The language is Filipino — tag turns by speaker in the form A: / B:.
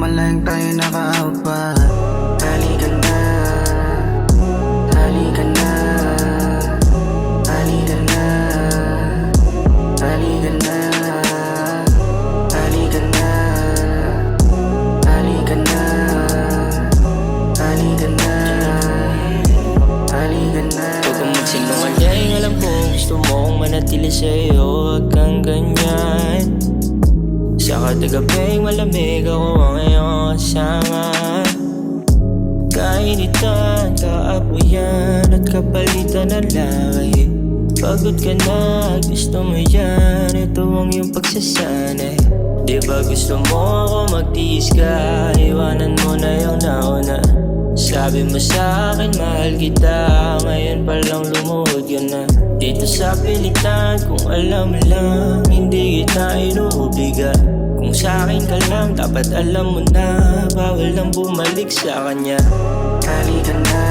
A: malayang tayo nakaapat. Halika na, halika na, halika na, halika na, halika na, halika na, halika na, halika na.
B: Huwag kang magsinungaling, alam kong gusto mong manatili sa'yo. Huwag kang ganyan. Sa katagabing malamig ako ang iyong kasama. Kainitan, kaapuyan at kapalitan ng langit. Pagod ka na, gusto mo yan, ito ang iyong pagsasanay. Di ba gusto mo ako magtiis ka, iwanan mo na yung nauna. Sabi mo sa'kin mahal kita, ngayon palang lumuhod ka na. Dito sa pilitan, kung alam mo lang, hindi kita inuubiga. Kung sa'kin ka lang, dapat alam mo na, bawal nang bumalik sa kanya.
A: Halika na,